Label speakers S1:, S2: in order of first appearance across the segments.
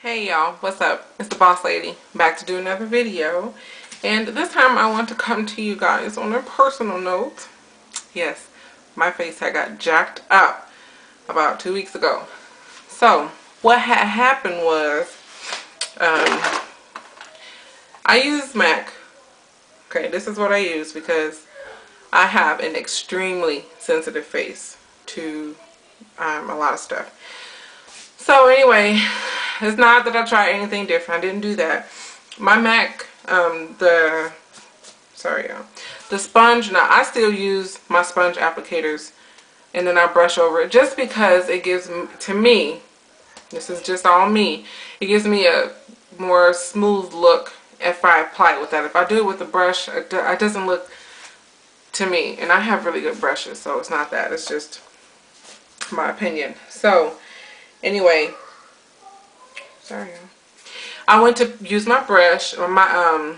S1: Hey y'all, what's up? It's the Boss Lady, back to do another video. And this time I want to come to you guys on a personal note. Yes, my face had got jacked up about 2 weeks ago. So, what had happened was, I use MAC. Okay, this is what I use because I have an extremely sensitive face to a lot of stuff. So anyway, it's not that I tried anything different. I didn't do that. My MAC, the sponge, now I still use my sponge applicators and then I brush over it just because it gives, to me, this is just all me, it gives me a more smooth look if I apply it with that. If I do it with a brush, it doesn't look to me, and I have really good brushes, so it's not that, it's just my opinion. So anyway, sorry, I went to use my brush or my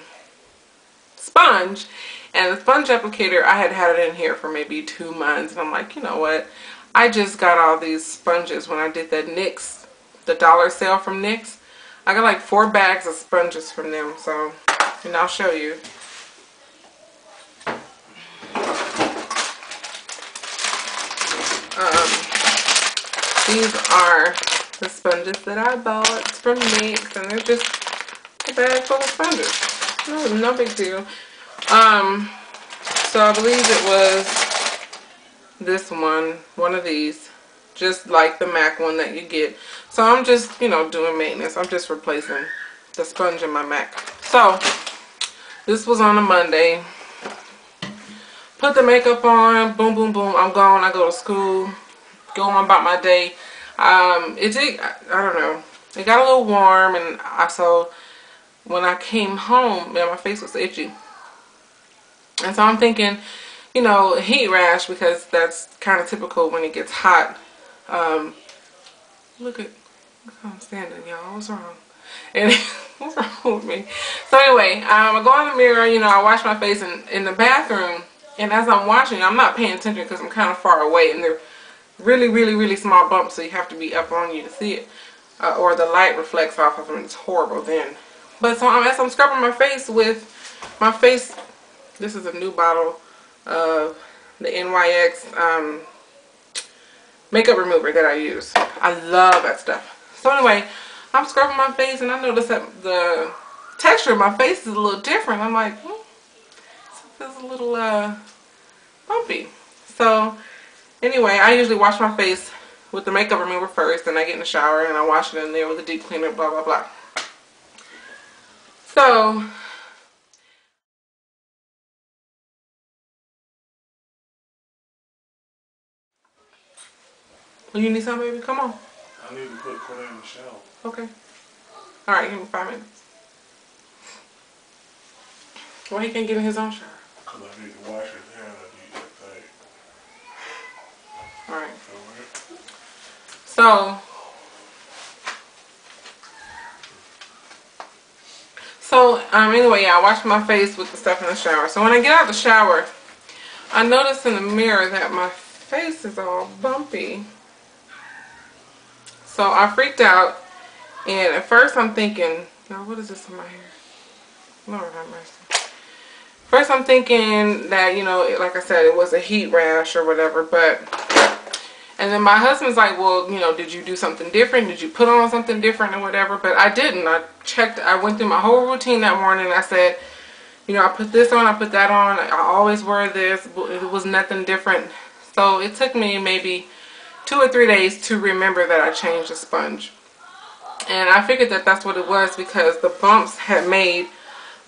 S1: sponge, and the sponge applicator, I had it in here for maybe 2 months, and I'm like, you know what, I just got all these sponges when I did that NYX, the dollar sale from NYX. I got like 4 bags of sponges from them, so, and I'll show you. These are the sponges that I bought from NYX, and they're just a bag full of sponges. No big deal. So I believe it was this one of these, just like the MAC one that you get. So I'm just, you know, doing maintenance. I'm just replacing the sponge in my MAC. So this was on a Monday. Put the makeup on, boom, boom, boom. I'm gone. I go to school, go on about my day. I don't know, it got a little warm, and so when I came home, man, my face was itchy. And so I'm thinking, you know, heat rash, because that's kind of typical when it gets hot. Look how I'm standing, y'all. What's wrong? And what's wrong with me? So anyway, I go in the mirror, you know, I wash my face in the bathroom, and as I'm washing, I'm not paying attention because I'm kind of far away, and they're really, really, really small bumps, so you have to be up on you to see it, or the light reflects off of them. It's horrible then. But so as I'm scrubbing my face with my face, this is a new bottle of the NYX makeup remover that I use. I love that stuff. So anyway, I'm scrubbing my face, and I notice that the texture of my face is a little different. I'm like, it feels a little bumpy. So anyway, I usually wash my face with the makeup remover first, then I get in the shower and I wash it in there with a deep cleaner, blah, blah, blah. So, well, you need something, baby? Come on.
S2: I need to put Corey in the shower.
S1: Okay. Alright, give me 5 minutes. Why he can't get in his own shower?
S2: Because I need to wash his hair and I need that thing.
S1: Alright. So, anyway, yeah, I wash my face with the stuff in the shower. So when I get out of the shower, I notice in the mirror that my face is all bumpy. So I freaked out, and at first I'm thinking, now what is this in my hair? Lord have mercy. First I'm thinking that, you know, like I said, it was a heat rash or whatever, and then my husband's like, well, you know, did you do something different? Did you put on something different or whatever? But I didn't. I went through my whole routine that morning. I said, you know, I put this on, I put that on. I always wear this. It was nothing different. So it took me maybe 2 or 3 days to remember that I changed the sponge. And I figured that that's what it was, because the bumps had made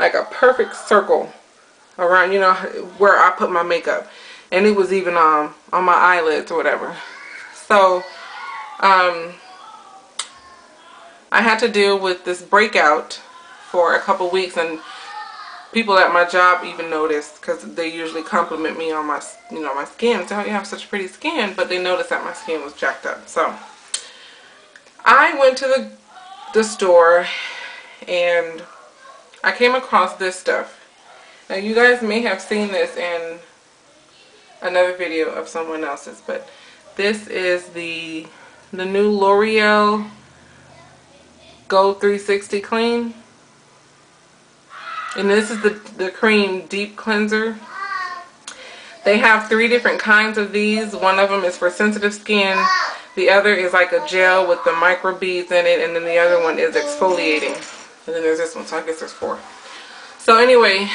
S1: like a perfect circle around, you know, where I put my makeup. And it was even on my eyelids or whatever. So, I had to deal with this breakout for a couple weeks, and people at my job even noticed, because they usually compliment me on my, you know, my skin. So you have such pretty skin, but they noticed that my skin was jacked up. So, I went to the store, and I came across this stuff. Now, you guys may have seen this in another video of someone else's, but this is the new L'Oreal Go 360 Clean. And this is the cream deep cleanser. They have 3 different kinds of these. One of them is for sensitive skin. The other is like a gel with the microbeads in it. And then the other one is exfoliating. And then there's this one, so I guess there's 4. So anyway,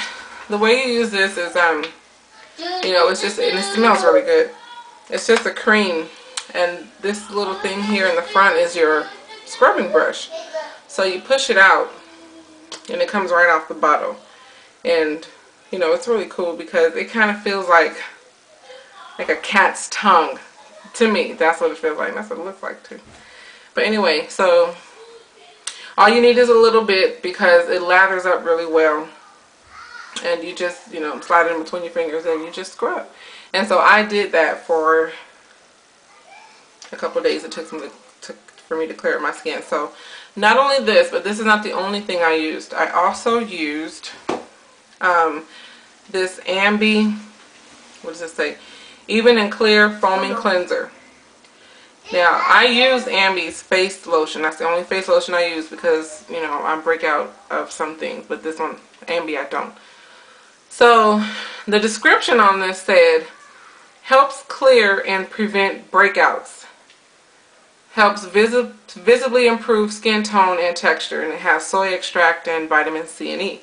S1: the way you use this is, you know, it's just, and it smells really good. It's just a cream. And this little thing here in the front is your scrubbing brush. So you push it out and it comes right off the bottle. And you know, it's really cool because it kind of feels like a cat's tongue. To me, that's what it feels like. That's what it looks like too. But anyway, so all you need is a little bit because it lathers up really well. And you just, you know, slide it in between your fingers and you just scrub. And so I did that for a couple of days. It took for me to clear up my skin. So not only this, but this is not the only thing I used. I also used this Ambi, what does it say? Even and Clear Foaming Cleanser. Now, I use Ambi's face lotion. That's the only face lotion I use because, you know, I break out of some things. But this one, Ambi, I don't. So, the description on this said, helps clear and prevent breakouts. Helps visibly improve skin tone and texture. And it has soy extract and vitamin C and E.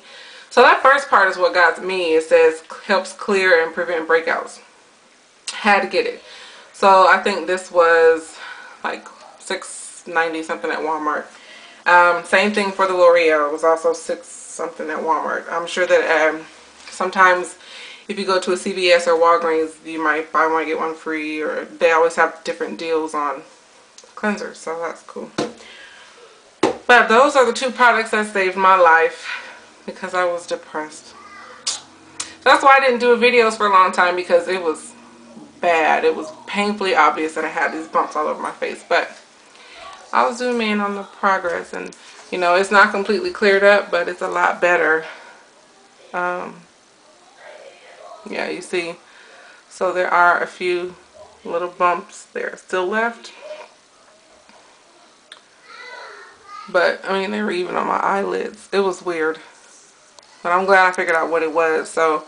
S1: So that first part is what got me. It says helps clear and prevent breakouts. Had to get it. So I think this was like $6.90 something at Walmart. Same thing for the L'Oreal. It was also $6 something at Walmart. I'm sure that sometimes if you go to a CVS or Walgreens, you might buy one get one free, or they always have different deals on cleansers. So that's cool. But those are the 2 products that saved my life. Because I was depressed. That's why I didn't do videos for a long time, because it was bad. It was painfully obvious that I had these bumps all over my face. But I'll zoom in on the progress, and you know, it's not completely cleared up, but it's a lot better. Yeah, you see. So there are a few little bumps there still left. But I mean, they were even on my eyelids. It was weird. But I'm glad I figured out what it was. So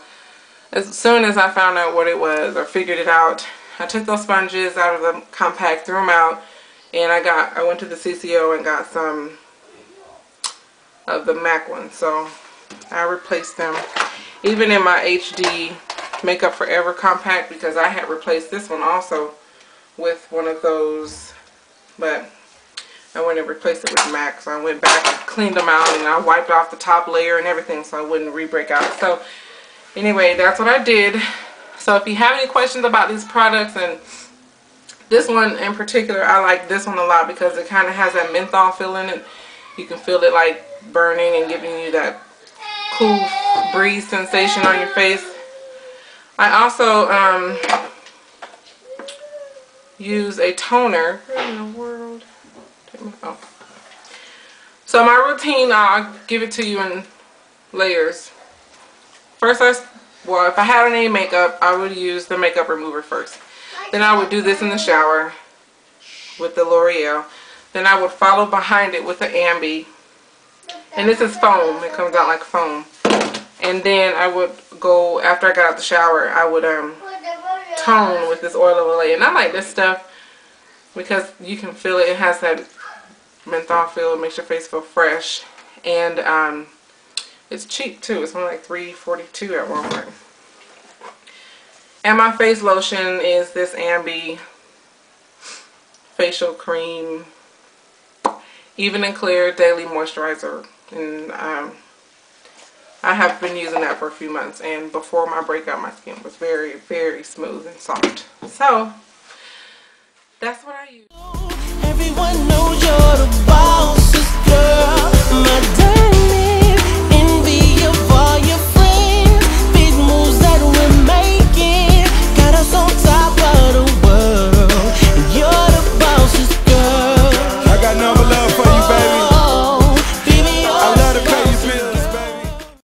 S1: as soon as I found out what it was or figured it out, I took those sponges out of the compact, threw them out, and I went to the CCO and got some of the MAC ones. So I replaced them. Even in my HD Makeup Forever compact, because I had replaced this one also with one of those, but I went and replaced it with MAC. So I went back and cleaned them out, and I wiped off the top layer and everything so I wouldn't re-break out. So anyway, that's what I did. So if you have any questions about these products, and this one in particular, I like this one a lot because it kind of has that menthol feel in it. You can feel it like burning and giving you that cool breeze sensation on your face. I also use a toner. What in the world? Oh. So my routine, I'll give it to you in layers. First, well, if I had any makeup, I would use the makeup remover first. Then I would do this in the shower with the L'Oreal. Then I would follow behind it with the Ambi. And this is foam. It comes out like foam. And then I would go, after I got out the shower, I would tone with this oil of Olay. And I like this stuff because you can feel it. It has that menthol feel. It makes your face feel fresh. And it's cheap too. It's only like $3.42 at Walmart. And my face lotion is this Ambi facial cream, Even and Clear Daily Moisturizer. And I have been using that for a few months. And before my breakout, my skin was very, very smooth and soft. So that's what I use. Everyone knows you're the